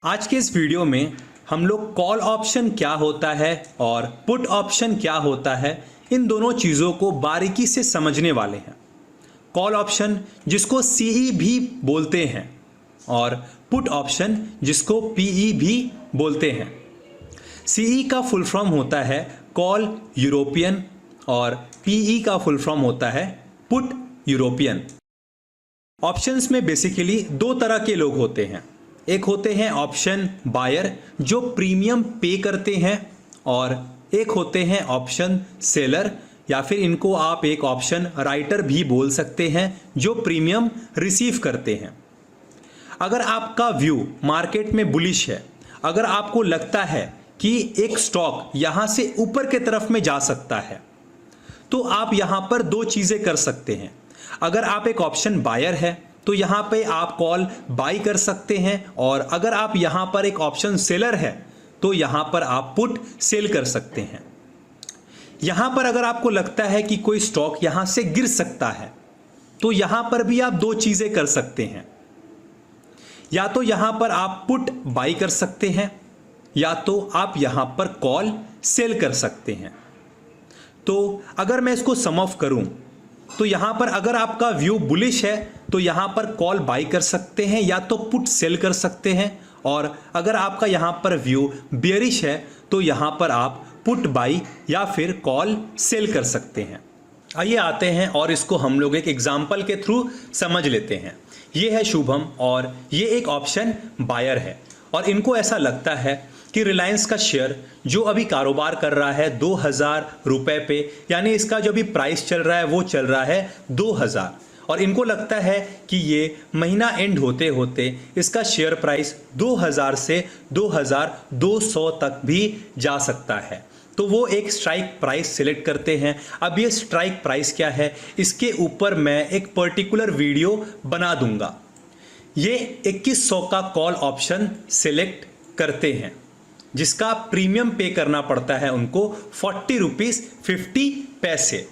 आज के इस वीडियो में हम लोग कॉल ऑप्शन क्या होता है और पुट ऑप्शन क्या होता है, इन दोनों चीज़ों को बारीकी से समझने वाले हैं। कॉल ऑप्शन जिसको सीई भी बोलते हैं और पुट ऑप्शन जिसको पीई भी बोलते हैं। सीई का फुल फॉर्म होता है कॉल यूरोपियन और पीई का फुल फॉर्म होता है पुट यूरोपियन। ऑप्शंस में बेसिकली दो तरह के लोग होते हैं। एक होते हैं ऑप्शन बायर जो प्रीमियम पे करते हैं और एक होते हैं ऑप्शन सेलर या फिर इनको आप एक ऑप्शन राइटर भी बोल सकते हैं जो प्रीमियम रिसीव करते हैं। अगर आपका व्यू मार्केट में बुलिश है, अगर आपको लगता है कि एक स्टॉक यहां से ऊपर के तरफ में जा सकता है, तो आप यहां पर दो चीजें कर सकते हैं। अगर आप एक ऑप्शन बायर है तो यहां पे आप कॉल बाई कर सकते हैं और अगर आप यहां पर एक ऑप्शन सेलर है तो यहां पर आप पुट सेल कर सकते हैं। यहां पर अगर आपको लगता है कि कोई स्टॉक यहां से गिर सकता है तो यहां पर भी आप दो चीजें कर सकते हैं। या तो यहां पर आप पुट बाई कर सकते हैं या तो आप यहां पर कॉल सेल कर सकते हैं। तो अगर मैं इसको सम ऑफ करूं तो यहां पर अगर आपका व्यू बुलिश है तो यहां पर कॉल बाई कर सकते हैं या तो पुट सेल कर सकते हैं, और अगर आपका यहां पर व्यू बेयरिश है तो यहां पर आप पुट बाई या फिर कॉल सेल कर सकते हैं। आइए आते हैं और इसको हम लोग एक एग्जांपल के थ्रू समझ लेते हैं। ये है शुभम और ये एक ऑप्शन बायर है और इनको ऐसा लगता है कि रिलायंस का शेयर जो अभी कारोबार कर रहा है 2000 रुपए पे, यानी इसका जो अभी प्राइस चल रहा है वो चल रहा है 2000, और इनको लगता है कि ये महीना एंड होते होते इसका शेयर प्राइस 2000 से 2200 तक भी जा सकता है। तो वो एक स्ट्राइक प्राइस सिलेक्ट करते हैं। अब ये स्ट्राइक प्राइस क्या है, इसके ऊपर मैं एक पर्टिकुलर वीडियो बना दूंगा। ये 2100 का कॉल ऑप्शन सिलेक्ट करते हैं जिसका प्रीमियम पे करना पड़ता है उनको 40 रुपीज 50 पैसे।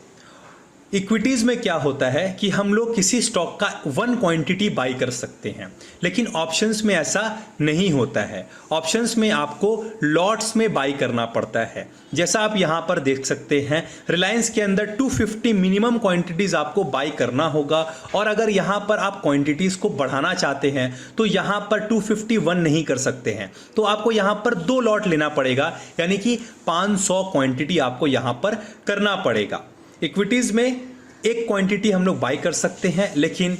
इक्विटीज में क्या होता है कि हम लोग किसी स्टॉक का वन क्वांटिटी बाई कर सकते हैं, लेकिन ऑप्शंस में ऐसा नहीं होता है। ऑप्शंस में आपको लॉट्स में बाई करना पड़ता है। जैसा आप यहां पर देख सकते हैं, रिलायंस के अंदर 250 मिनिमम क्वांटिटीज आपको बाई करना होगा, और अगर यहां पर आप क्वांटिटीज को बढ़ाना चाहते हैं तो यहां पर 251 नहीं कर सकते हैं, तो आपको यहां पर 2 लॉट लेना पड़ेगा, यानी कि 500 क्वांटिटी आपको यहां पर करना पड़ेगा। इक्विटीज में एक क्वांटिटी हम लोग बाई कर सकते हैं, लेकिन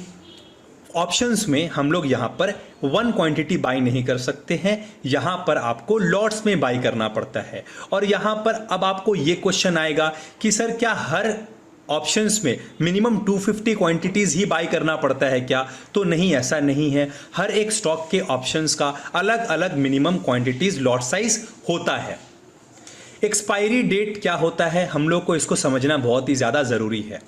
ऑप्शंस में हम लोग यहां पर वन क्वांटिटी बाई नहीं कर सकते हैं। यहां पर आपको लॉट्स में बाई करना पड़ता है। और यहां पर अब आपको ये क्वेश्चन आएगा कि सर क्या हर ऑप्शंस में मिनिमम 250 क्वांटिटीज ही बाई करना पड़ता है क्या? तो नहीं, ऐसा नहीं है। हर एक स्टॉक के ऑप्शंस का अलग अलग मिनिमम क्वांटिटीज लॉट साइज होता है। एक्सपायरी डेट क्या होता है, हम लोग को इसको समझना बहुत ही ज़्यादा ज़रूरी है।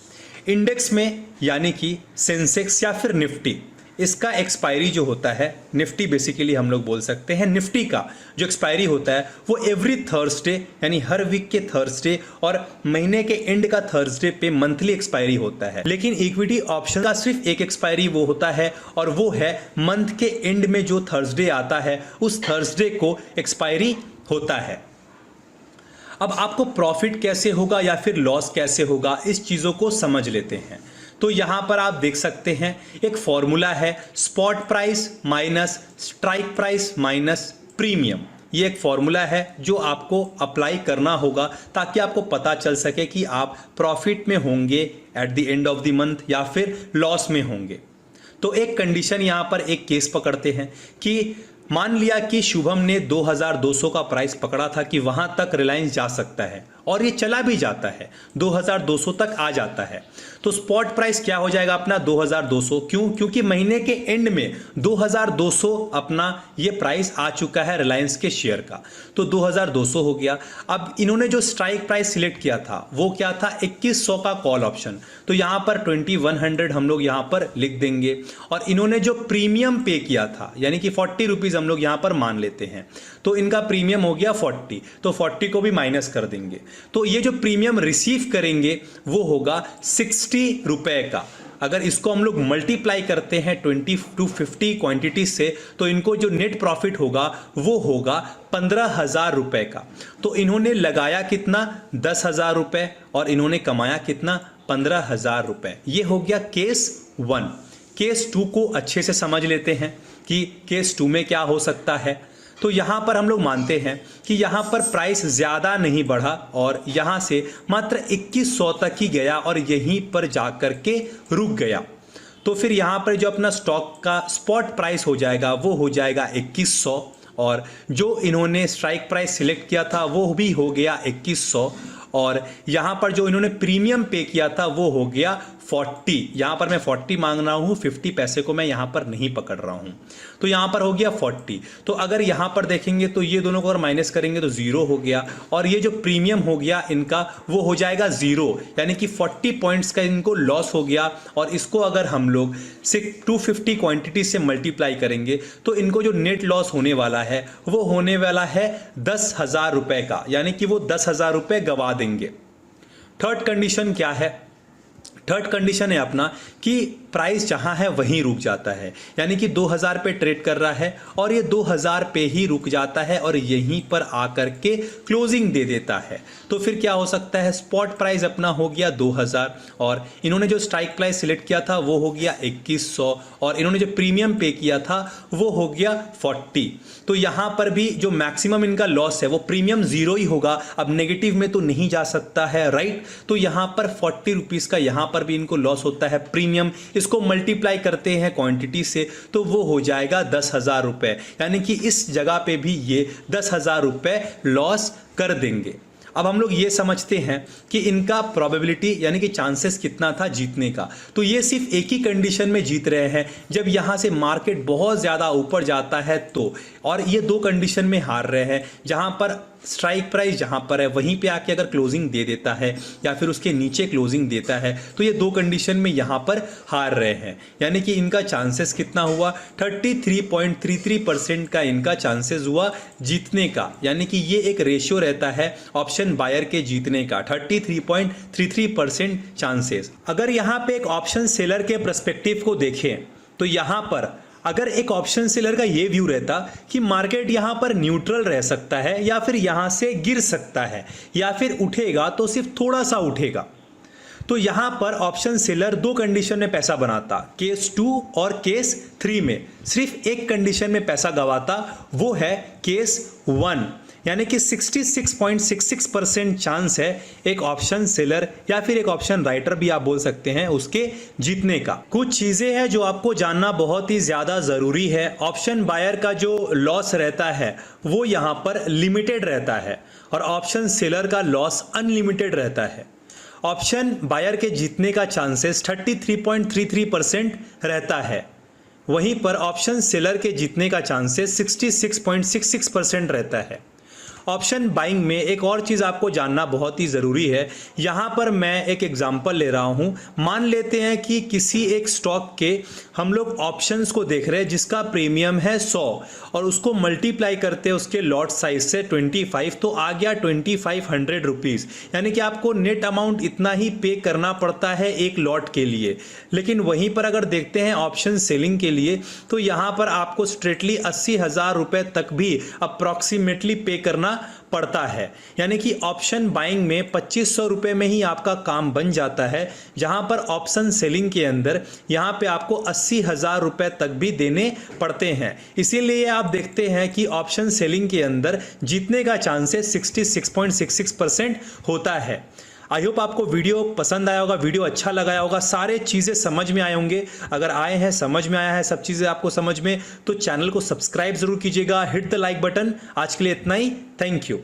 इंडेक्स में यानी कि सेंसेक्स या फिर निफ्टी, इसका एक्सपायरी जो होता है, निफ्टी बेसिकली हम लोग बोल सकते हैं, निफ्टी का जो एक्सपायरी होता है वो एवरी थर्सडे यानी हर वीक के थर्सडे और महीने के एंड का थर्सडे पे मंथली एक्सपायरी होता है। लेकिन इक्विटी ऑप्शन का सिर्फ एक एक्सपायरी वो होता है और वो है मंथ के एंड में जो थर्सडे आता है उस थर्सडे को एक्सपायरी होता है। अब आपको प्रॉफिट कैसे होगा या फिर लॉस कैसे होगा, इस चीज़ों को समझ लेते हैं। तो यहाँ पर आप देख सकते हैं एक फॉर्मूला है spot price minus strike price minus premium. ये एक फॉर्मूला है जो आपको अप्लाई करना होगा ताकि आपको पता चल सके कि आप प्रॉफिट में होंगे at the end of the month या फिर लॉस में होंगे। तो एक कंडीशन यहाँ पर एक केस पकड़ते हैं कि मान लिया कि शुभम ने 2200 का प्राइस पकड़ा था कि वहां तक रिलायंस जा सकता है और ये चला भी जाता है, 2200 तक आ जाता है। तो स्पॉट प्राइस क्या हो जाएगा अपना 2200। क्यों? क्योंकि महीने के एंड में 2200 अपना ये प्राइस आ चुका है रिलायंस के शेयर का, तो 2200 हो गया। अब इन्होंने जो स्ट्राइक प्राइस सिलेक्ट किया था वो क्या था, 2100 का कॉल ऑप्शन, तो यहां पर 2100 हम लोग यहां पर लिख देंगे। और इन्होंने जो प्रीमियम पे किया था यानी कि 40 रुपीज हम लोग यहां पर मान लेते हैं, तो इनका प्रीमियम हो गया 40, तो 40 को भी माइनस कर देंगे। तो ये जो प्रीमियम रिसीव करेंगे वो होगा 60 रुपए का। अगर इसको हम लोग मल्टीप्लाई करते हैं 20 to 50 क्वांटिटी से, तो इनको जो नेट प्रॉफिट होगा वो होगा 15,000 रुपए का। तो इन्होंने लगाया कितना, 10,000 रुपए, और इन्होंने कमाया कितना, 15,000 रुपए। ये हो गया केस 1। केस 2 को अच्छे से समझ लेते हैं कि केस 2 में क्या हो सकता है। तो यहाँ पर हम लोग मानते हैं कि यहाँ पर प्राइस ज़्यादा नहीं बढ़ा और यहाँ से मात्र 2100 तक ही गया और यहीं पर जाकर के रुक गया। तो फिर यहाँ पर जो अपना स्टॉक का स्पॉट प्राइस हो जाएगा वो हो जाएगा 2100, और जो इन्होंने स्ट्राइक प्राइस सिलेक्ट किया था वो भी हो गया 2100, और यहाँ पर जो इन्होंने प्रीमियम पे किया था वो हो गया 40। यहाँ पर मैं 40 मांग रहा हूँ, 50 पैसे को मैं यहाँ पर नहीं पकड़ रहा हूँ, तो यहाँ पर हो गया 40। तो अगर यहाँ पर देखेंगे तो ये दोनों को अगर माइनस करेंगे तो 0 हो गया, और ये जो प्रीमियम हो गया इनका वो हो जाएगा 0, यानी कि 40 पॉइंट्स का इनको लॉस हो गया। और इसको अगर हम लोग 250 क्वांटिटी से मल्टीप्लाई करेंगे तो इनको जो नेट लॉस होने वाला है वो होने वाला है 10,000 रुपये का, यानी कि वो 10,000 रुपये गवा देंगे। थर्ड कंडीशन क्या है? थर्ड कंडीशन है अपना कि प्राइस जहां है वहीं रुक जाता है, यानी कि 2000 पे ट्रेड कर रहा है और ये 2000 पे ही रुक जाता है और यहीं पर आकर के क्लोजिंग दे देता है। तो फिर क्या हो सकता है, स्पॉट प्राइस अपना हो गया 2000 और इन्होंने जो स्ट्राइक प्राइस सिलेक्ट किया था वो हो गया 2100 और इन्होंने जो प्रीमियम पे किया था वो हो गया 40। तो यहाँ पर भी जो मैक्सिमम इनका लॉस है वो प्रीमियम 0 ही होगा, अब नेगेटिव में तो नहीं जा सकता है, राइट। तो यहाँ पर 40 रुपीज़ का यहाँ पर भी इनको लॉस होता है प्रीमियम। इसको मल्टीप्लाई करते हैं क्वांटिटी से तो वो हो जाएगा 10,000 रुपये, यानी कि इस जगह पे भी ये 10,000 रुपये लॉस कर देंगे। अब हम लोग ये समझते हैं कि इनका प्रोबेबिलिटी यानी कि चांसेस कितना था जीतने का। तो ये सिर्फ एक ही कंडीशन में जीत रहे हैं, जब यहाँ से मार्केट बहुत ज़्यादा ऊपर जाता है तो, और ये 2 कंडीशन में हार रहे हैं, जहाँ पर स्ट्राइक प्राइस जहाँ पर है वहीं पे आके अगर क्लोजिंग दे देता है या फिर उसके नीचे क्लोजिंग देता है, तो ये 2 कंडीशन में यहाँ पर हार रहे हैं। यानी कि इनका चांसेस कितना हुआ, 33.33% का इनका चांसेस हुआ जीतने का, यानी कि ये एक रेशियो रहता है ऑप्शन बायर के जीतने का, 33.33% चांसेस। अगर यहाँ पे एक ऑप्शन सेलर के पर्सपेक्टिव को देखें तो यहाँ पर अगर एक ऑप्शन सेलर का ये व्यू रहता कि मार्केट यहाँ पर न्यूट्रल रह सकता है या फिर यहाँ से गिर सकता है या फिर उठेगा तो सिर्फ थोड़ा सा उठेगा, तो यहाँ पर ऑप्शन सेलर 2 कंडीशन में पैसा बनाता, केस 2 और केस 3 में सिर्फ एक कंडीशन में पैसा गवाता, वो है केस 1, यानी कि 66.66% चांस है एक ऑप्शन सेलर या फिर एक ऑप्शन राइटर भी आप बोल सकते हैं उसके जीतने का। कुछ चीज़ें हैं जो आपको जानना बहुत ही ज़्यादा ज़रूरी है। ऑप्शन बायर का जो लॉस रहता है वो यहाँ पर लिमिटेड रहता है और ऑप्शन सेलर का लॉस अनलिमिटेड रहता है। ऑप्शन बायर के जीतने का चांसेस 33.33% रहता है, वहीं पर ऑप्शन सेलर के जीतने का चांसेस 66.66% रहता है। ऑप्शन बाइंग में एक और चीज़ आपको जानना बहुत ही ज़रूरी है। यहाँ पर मैं एक एग्जांपल ले रहा हूँ। मान लेते हैं कि किसी एक स्टॉक के हम लोग ऑप्शंस को देख रहे हैं जिसका प्रीमियम है 100 और उसको मल्टीप्लाई करते हैं उसके लॉट साइज से 25, तो आ गया 2500 रुपीज़, यानी कि आपको नेट अमाउंट इतना ही पे करना पड़ता है एक लॉट के लिए। लेकिन वहीं पर अगर देखते हैं ऑप्शन सेलिंग के लिए तो यहाँ पर आपको स्ट्रेटली 80,000 रुपये तक भी अप्रॉक्सीमेटली पे करना पड़ता है, यानी कि ऑप्शन बाइंग में 2500 रुपये में ही आपका काम बन जाता है, जहां पर ऑप्शन सेलिंग के अंदर यहां पे आपको 80,000 रुपये तक भी देने पड़ते हैं। इसीलिए आप देखते हैं कि ऑप्शन सेलिंग के अंदर जीतने का चांसेस 66.66% होता है। आई होप आपको वीडियो पसंद आया होगा, वीडियो अच्छा लगाया होगा, सारे चीज़ें समझ में आए होंगे। अगर आए हैं, समझ में आया है सब चीज़ें आपको समझ में, तो चैनल को सब्सक्राइब जरूर कीजिएगा, हिट द लाइक बटन। आज के लिए इतना ही, थैंक यू।